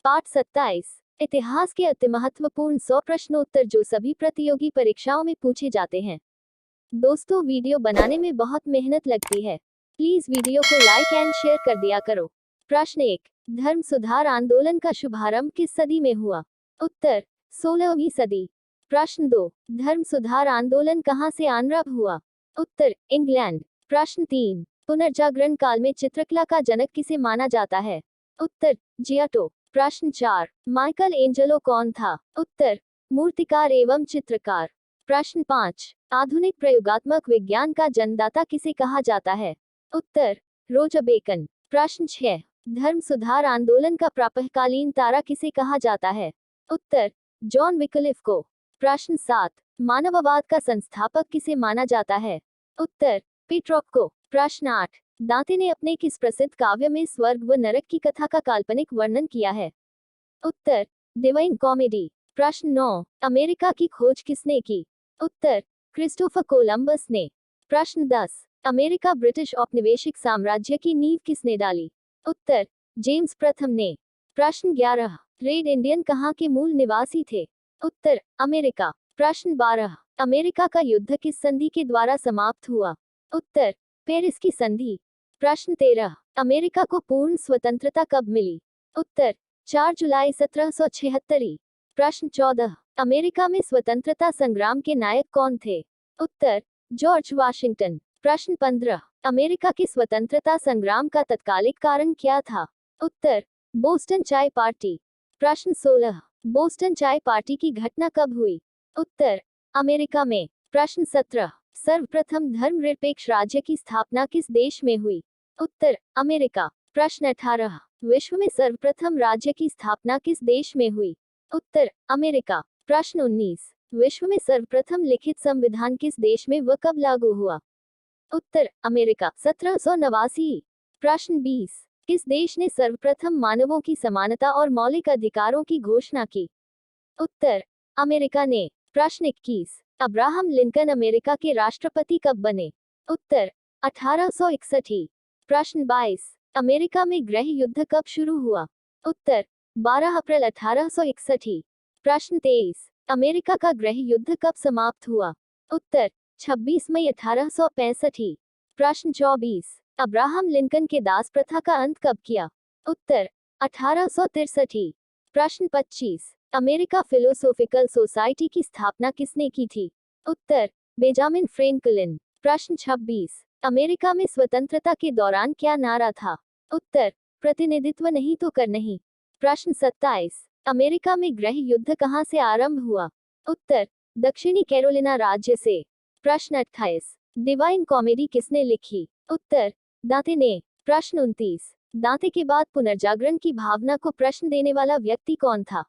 पाठ 27 इतिहास के अति महत्वपूर्ण 100 प्रश्नोत्तर जो सभी प्रतियोगी परीक्षाओं में पूछे जाते हैं। दोस्तों, वीडियो बनाने में बहुत मेहनत लगती है। प्लीज वीडियो को लाइक एंड शेयर कर दिया करो। प्रश्न 1, धर्म सुधार आंदोलन का शुभारंभ किस सदी में हुआ? उत्तर, 16वीं सदी। प्रश्न 2, धर्म सुधार आंदोलन कहां से आरंभ हुआ? उत्तर, इंग्लैंड। प्रश्न 3, पुनर्जागरण काल में चित्रकला का जनक किसे माना जाता है? उत्तर, जियाटो। प्रश्न 4, माइकल एंजेलो कौन था? उत्तर, मूर्तिकार एवं चित्रकार। प्रश्न 5, आधुनिक प्रयोगात्मक विज्ञान का जन्मदाता किसे कहा जाता है? उत्तर, रोजर बेकन। प्रश्न 6, धर्म सुधार आंदोलन का प्रातःकालीन तारा किसे कहा जाता है? उत्तर, जॉन विकलिफ को। प्रश्न 7, मानववाद का संस्थापक किसे माना जाता है? उत्तर, पीट्रोक को। प्रश्न 8, दांते ने अपने किस प्रसिद्ध काव्य में स्वर्ग व नरक की कथा का काल्पनिक वर्णन किया है? उत्तर, डिवाइन कॉमेडी। प्रश्न 9, अमेरिका की खोज किसने की? उत्तर, क्रिस्टोफर कोलंबस ने। प्रश्न 10, अमेरिका ब्रिटिश औपनिवेशिक साम्राज्य की नींव किसने डाली? उत्तर, जेम्स प्रथम ने। प्रश्न 11, रेड इंडियन कहाँ के मूल निवासी थे? उत्तर, अमेरिका। प्रश्न 12, अमेरिका का युद्ध किस संधि के द्वारा समाप्त हुआ? उत्तर, पेरिस की संधि। प्रश्न 13, अमेरिका को पूर्ण स्वतंत्रता कब मिली? उत्तर, 4 जुलाई 1776। प्रश्न 14, अमेरिका में स्वतंत्रता संग्राम के नायक कौन थे? उत्तर, जॉर्ज वाशिंगटन। प्रश्न 15, अमेरिका की स्वतंत्रता संग्राम का तत्कालिक कारण क्या था? उत्तर, बोस्टन चाय पार्टी। प्रश्न 16, बोस्टन चाय पार्टी की घटना कब हुई? उत्तर, अमेरिका में। प्रश्न 17, सर्वप्रथम धर्मनिरपेक्ष राज्य की स्थापना किस देश में हुई? उत्तर, अमेरिका। प्रश्न 18, विश्व में सर्वप्रथम राज्य की स्थापना किस देश में हुई? उत्तर, अमेरिका। प्रश्न 19, विश्व में सर्वप्रथम लिखित संविधान किस देश में व कब लागू हुआ? उत्तर, अमेरिका, 1789। प्रश्न 20, किस देश ने सर्वप्रथम मानवों की समानता और मौलिक अधिकारों की घोषणा की? उत्तर, अमेरिका ने। प्रश्न 21, अब्राहम लिंकन अमेरिका के राष्ट्रपति कब बने? उत्तर, 1861। प्रश्न 22, अमेरिका में गृह युद्ध कब शुरू हुआ? उत्तर, 12 अप्रैल 1861। प्रश्न 23, अमेरिका का गृह युद्ध कब समाप्त हुआ? उत्तर, 26 मई 1865। प्रश्न 24, अब्राहम लिंकन के दास प्रथा का अंत कब किया? उत्तर, 1863। प्रश्न 25, अमेरिका फिलोसोफिकल सोसाइटी की स्थापना किसने की थी? उत्तर, बेंजामिन फ्रैंकलिन। प्रश्न 26, अमेरिका में स्वतंत्रता के दौरान क्या नारा था? उत्तर, प्रतिनिधित्व नहीं तो कर नहीं। प्रश्न 27, अमेरिका में गृह युद्ध कहां से आरंभ हुआ? उत्तर, दक्षिणी कैरोलिना राज्य से। प्रश्न 28, डिवाइन कॉमेडी किसने लिखी? उत्तर, दांते ने। प्रश्न 29, दांते के बाद पुनर्जागरण की भावना को प्रश्न देने वाला व्यक्ति कौन था?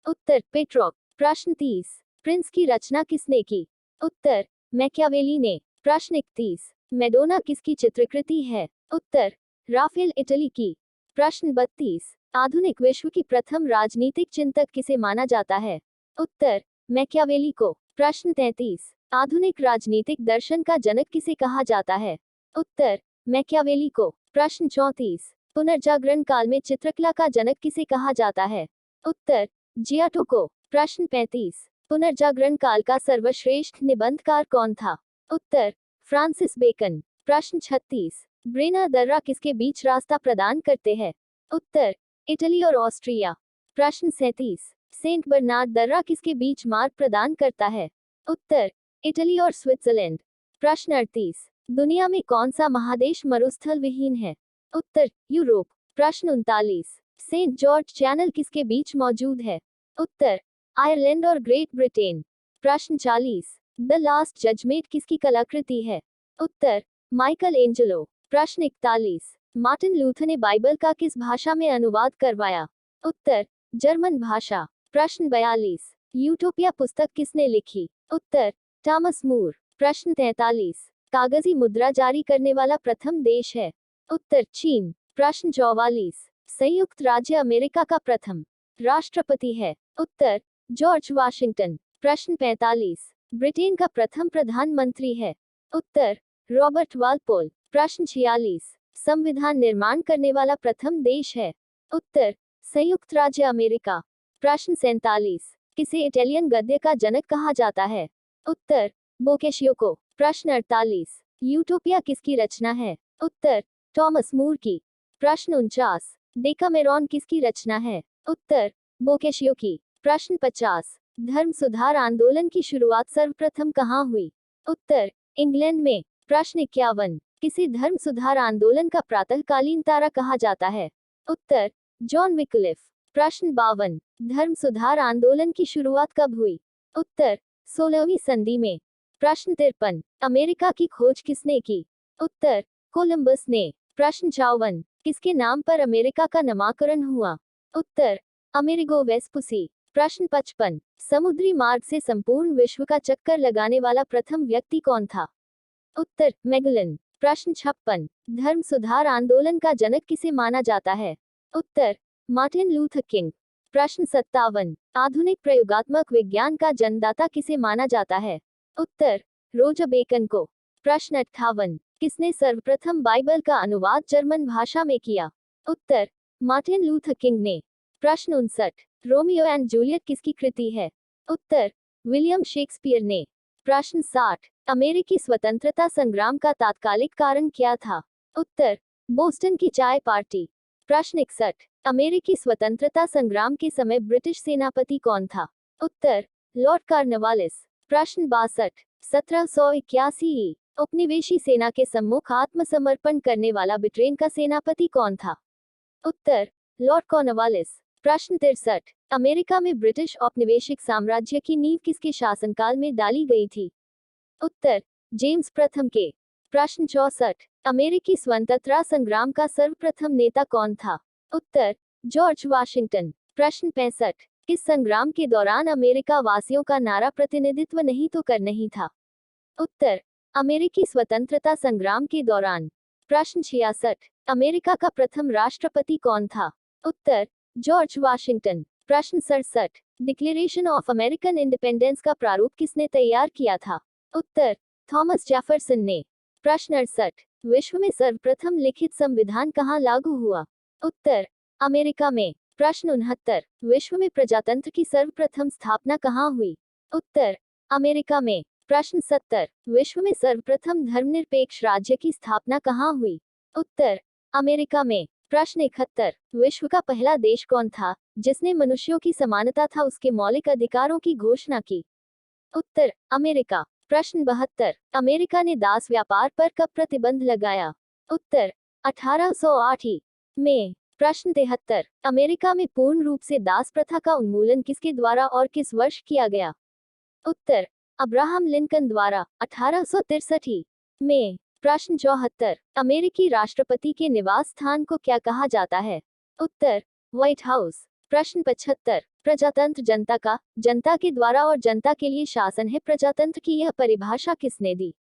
उत्तर, पेट्रोक। प्रश्न 30, प्रिंस की रचना किसने की? उत्तर, मैकियावेली ने। प्रश्न 31, मैडोना किसकी चित्रकृति है? उत्तर, राफेल इटली की। प्रश्न 32, आधुनिक विश्व की प्रथम राजनीतिक चिंतक किसे माना जाता है? उत्तर, मैकियावेली को। प्रश्न 33, आधुनिक राजनीतिक दर्शन का जनक किसे कहा जाता है? उत्तर, मैकियावेली को। प्रश्न 34, पुनर्जागरण काल में चित्रकला का जनक किसे कहा जाता है? उत्तर, जियाटो को। प्रश्न 35, पुनर्जागरण काल का सर्वश्रेष्ठ निबंधकार कौन था? उत्तर, फ्रांसिस बेकन। प्रश्न 36, ब्रेना दर्रा किसके बीच रास्ता प्रदान करते हैं? उत्तर, इटली और ऑस्ट्रिया। प्रश्न 37, सेंट बर्नार्ड दर्रा किसके बीच मार्ग प्रदान करता है? उत्तर, इटली और स्विट्जरलैंड। प्रश्न 38, दुनिया में कौन सा महादेश मरुस्थल विहीन है? उत्तर, यूरोप। प्रश्न 39, सेंट जॉर्ज चैनल किसके बीच मौजूद है? उत्तर, आयरलैंड और ग्रेट ब्रिटेन। प्रश्न 40, द लास्ट जजमेंट किसकी कलाकृति है? उत्तर, माइकल एंजेलो। प्रश्न 41, मार्टिन लूथर ने बाइबल का किस भाषा में अनुवाद करवाया? उत्तर, जर्मन भाषा। प्रश्न 42, यूटोपिया पुस्तक किसने लिखी? उत्तर, थॉमस मूर। प्रश्न 43, कागजी मुद्रा जारी करने वाला प्रथम देश है? उत्तर, चीन। प्रश्न 44, संयुक्त राज्य अमेरिका का प्रथम राष्ट्रपति है? उत्तर, जॉर्ज वाशिंगटन। प्रश्न 45, ब्रिटेन का प्रथम प्रधानमंत्री है? उत्तर, रॉबर्ट वालपोल। प्रश्न 46, संविधान निर्माण करने वाला प्रथम देश है? उत्तर, संयुक्त राज्य अमेरिका। प्रश्न 47। किसे इटालियन गद्य का जनक कहा जाता है? उत्तर बोकेशियो को। प्रश्न 48। यूटोपिया किसकी रचना है? उत्तर टॉमस मूर की। प्रश्न 49। डेकामेरॉन किसकी रचना है? उत्तर बोकेशियो की। प्रश्न 50। धर्म सुधार आंदोलन की शुरुआत सर्वप्रथम कहाँ हुई? उत्तर इंग्लैंड में। प्रश्न 51। किसी धर्म सुधार आंदोलन का प्रातःकालीन तारा कहा जाता है? उत्तर जॉन विक्लिफ। प्रश्न 52। धर्म सुधार आंदोलन की शुरुआत कब हुई? उत्तर 16वीं सदी में। प्रश्न 53। अमेरिका की खोज किसने की? उत्तर कोलंबस ने। प्रश्न 54। किसके नाम पर अमेरिका का नामकरण हुआ? उत्तर अमेरिगो वेस्पुसी। प्रश्न 55। समुद्री मार्ग से संपूर्ण विश्व का चक्कर लगाने वाला प्रथम व्यक्ति कौन था? उत्तर मैगलन। प्रश्न 56। धर्म सुधार आंदोलन का जनक किसे माना जाता है? उत्तर मार्टिन लूथर किंग। प्रश्न 57। आधुनिक प्रयोगात्मक विज्ञान का जन्मदाता किसे माना जाता है? उत्तर रोजर बेकन को। प्रश्न 58। किसने सर्वप्रथम बाइबल का अनुवाद जर्मन भाषा में किया? उत्तर मार्टिन लूथर किंग ने। प्रश्न 59। रोमियो एंड जूलियट किसकी कृति है? उत्तर विलियम शेक्सपियर ने। प्रश्न 60। अमेरिकी स्वतंत्रता संग्राम का तात्कालिक कारण क्या था? उत्तर बोस्टन की चाय पार्टी। प्रश्न 61। अमेरिकी स्वतंत्रता संग्राम के समय ब्रिटिश सेनापति कौन था? उत्तर लॉर्ड कॉर्नवालिस। प्रश्न 62। 1781 उपनिवेशी सेना के सम्मुख आत्मसमर्पण करने वाला ब्रिटेन का सेनापति कौन था? उत्तर लॉर्ड कॉर्नवालिस। प्रश्न 63। अमेरिका में ब्रिटिश औपनिवेशिक साम्राज्य की नींव किसके शासनकाल में डाली गई थी? उत्तर जेम्स प्रथम के। प्रश्न 64। अमेरिकी स्वतंत्रता संग्राम का सर्वप्रथम नेता कौन था? उत्तर जॉर्ज वाशिंगटन। प्रश्न 65। किस संग्राम के दौरान अमेरिका वासियों का नारा प्रतिनिधित्व नहीं तो कर नहीं था? उत्तर अमेरिकी स्वतंत्रता संग्राम के दौरान। प्रश्न 66। अमेरिका का प्रथम राष्ट्रपति कौन था? उत्तर जॉर्ज वाशिंगटन। प्रश्न 67। डिक्लेरेशन ऑफ अमेरिकन इंडिपेंडेंस का प्रारूप किसने तैयार किया था? उत्तर थॉमस जेफरसन ने। प्रश्न 68। विश्व में सर्वप्रथम लिखित संविधान कहाँ लागू हुआ? उत्तर अमेरिका में। प्रश्न 69। विश्व में प्रजातंत्र की सर्वप्रथम स्थापना कहाँ हुई? उत्तर अमेरिका में। प्रश्न 70। विश्व में सर्वप्रथम धर्मनिरपेक्ष राज्य की स्थापना कहाँ हुई? उत्तर अमेरिका में। प्रश्न 71। विश्व का पहला देश कौन था जिसने मनुष्यों की समानता था उसके मौलिक अधिकारों की घोषणा की? उत्तर अमेरिका। प्रश्न 72। अमेरिका ने दास व्यापार पर कब प्रतिबंध लगाया? उत्तर 1808 में। प्रश्न 73। अमेरिका में पूर्ण रूप से दास प्रथा का उन्मूलन किसके द्वारा और किस वर्ष किया गया? उत्तर अब्राहम लिंकन द्वारा 1863 में। प्रश्न 74। अमेरिकी राष्ट्रपति के निवास स्थान को क्या कहा जाता है? उत्तर व्हाइट हाउस। प्रश्न 75। प्रजातंत्र जनता के द्वारा और जनता के लिए शासन है। प्रजातंत्र की यह परिभाषा किसने दी?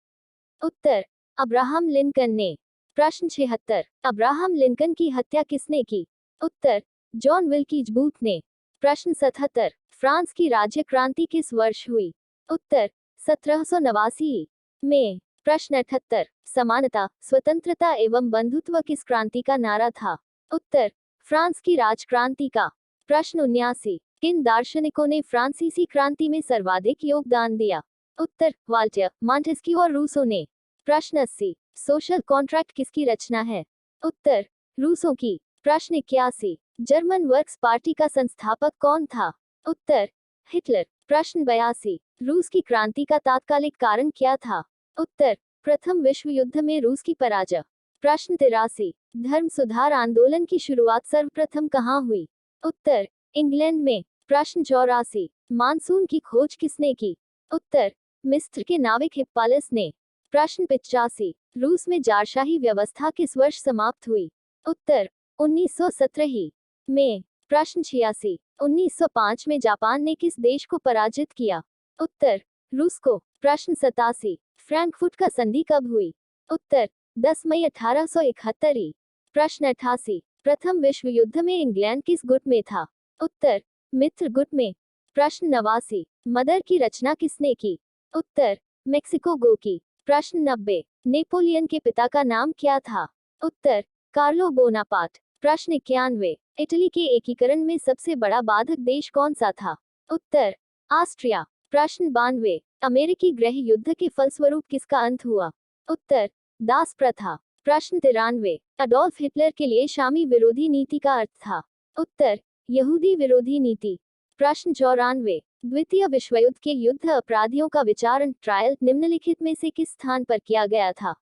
उत्तर अब्राहम लिंकन ने। प्रश्न 76। अब्राहम लिंकन की हत्या किसने की? उत्तर जॉन विल्कीज बूथ ने। प्रश्न 77। फ्रांस की राज्य क्रांति किस वर्ष हुई? उत्तर 1789 में। प्रश्न 78। समानता, स्वतंत्रता एवं बंधुत्व किस क्रांति का नारा था? उत्तर फ्रांस की राजक्रांति का। प्रश्न 79। किन दार्शनिकों ने फ्रांसीसी क्रांति में सर्वाधिक योगदान दिया? उत्तर वाल्टर, मॉन्टेस्क्यू और रूसो ने। प्रश्न 80। सोशल कॉन्ट्रैक्ट किसकी रचना है? उत्तर रूसो की। प्रश्न 81। जर्मन वर्क्स पार्टी का संस्थापक कौन था? उत्तर हिटलर। प्रश्न 82। रूस की क्रांति का तात्कालिक कारण क्या था? उत्तर प्रथम विश्व युद्ध में रूस की पराजय। प्रश्न 83। धर्म सुधार आंदोलन की शुरुआत सर्वप्रथम कहाँ हुई? उत्तर इंग्लैंड में। प्रश्न 84। मानसून की खोज किसने की? उत्तर मिस्र के नाविक हिप्पालस ने। प्रश्न 85। रूस में जारशाही व्यवस्था किस वर्ष समाप्त हुई? उत्तर 1917 में। प्रश्न 86। 1905 में जापान ने किस देश को पराजित किया? उत्तर रूस को। प्रश्न 87। फ्रैंकफर्ट का संधि कब हुई? उत्तर 10 मई 1871। प्रश्न 88। प्रथम विश्व युद्ध में इंग्लैंड किस गुट में था? उत्तर मित्र गुट में। प्रश्न 89। मदर की रचना किसने की? उत्तर मेक्सिको गो की। प्रश्न 90। नेपोलियन के पिता का नाम क्या था? उत्तर कार्लो बोनापार्ट। प्रश्न 91। इटली के एकीकरण में सबसे बड़ा बाधक देश कौन सा था? उत्तर ऑस्ट्रिया। प्रश्न 92। अमेरिकी गृह युद्ध के फलस्वरूप किसका अंत हुआ? उत्तर दास प्रथा। प्रश्न 93। अडोल्फ हिटलर के लिए शामी विरोधी नीति का अर्थ था? उत्तर यहूदी विरोधी नीति। प्रश्न 94। द्वितीय विश्व युद्ध के युद्ध अपराधियों का विचारण ट्रायल निम्नलिखित में से किस स्थान पर किया गया था?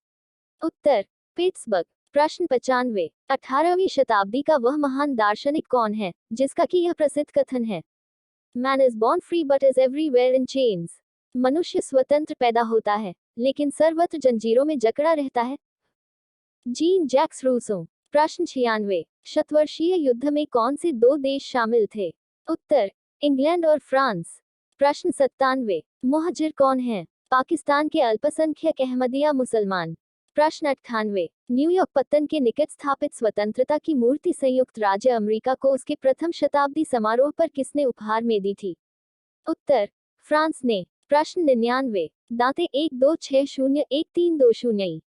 उत्तर पिट्सबर्ग। प्रश्न 95। 18वीं शताब्दी का वह महान दार्शनिक कौन है जिसका कि यह प्रसिद्ध कथन है, man is born free but is everywhere in chains? मनुष्य स्वतंत्र पैदा होता है लेकिन सर्वत्र जंजीरों में जकड़ा रहता है? Jean Jacques Rousseau. प्रश्न 96। शतवर्षीय युद्ध में कौन से दो देश शामिल थे? उत्तर इंग्लैंड और फ्रांस। प्रश्न 97। मुहाजिर कौन है? पाकिस्तान के अल्पसंख्यक अहमदिया मुसलमान। प्रश्न 98। न्यूयॉर्क पत्तन के निकट स्थापित स्वतंत्रता की मूर्ति संयुक्त राज्य अमेरिका को उसके प्रथम शताब्दी समारोह पर किसने उपहार में दी थी? उत्तर फ्रांस ने। प्रश्न 99। दांते 12601320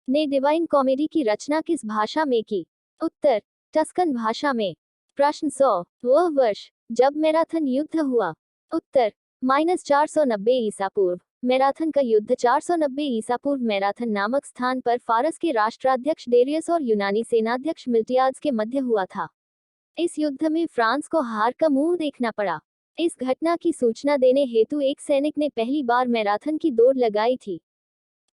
ने डिवाइन कॉमेडी की रचना किस भाषा में की? उत्तर टस्कन भाषा में। प्रश्न 100। वह वर्ष जब मैराथन युद्ध हुआ? उत्तर -490 ईसा पूर्व। मैराथन का युद्ध 490 ईसा पूर्व मैराथन नामक स्थान पर फारस के राष्ट्राध्यक्ष डेरियस और यूनानी सेनाध्यक्ष मिल्टियाड्स के मध्य हुआ था। इस युद्ध में फ्रांस को हार का मुंह देखना पड़ा। इस घटना की सूचना देने हेतु एक सैनिक ने पहली बार मैराथन की दौड़ लगाई थी।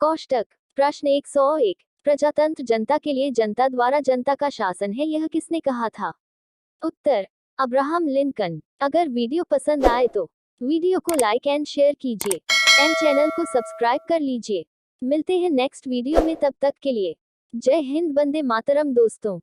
कोष्टक। प्रश्न 101। प्रजातंत्र जनता के लिए जनता द्वारा जनता का शासन है, यह किसने कहा था? उत्तर अब्राहम लिंकन। अगर वीडियो पसंद आए तो वीडियो को लाइक एंड शेयर कीजिए एंड चैनल को सब्सक्राइब कर लीजिए। मिलते हैं नेक्स्ट वीडियो में, तब तक के लिए जय हिंद, वंदे मातरम दोस्तों।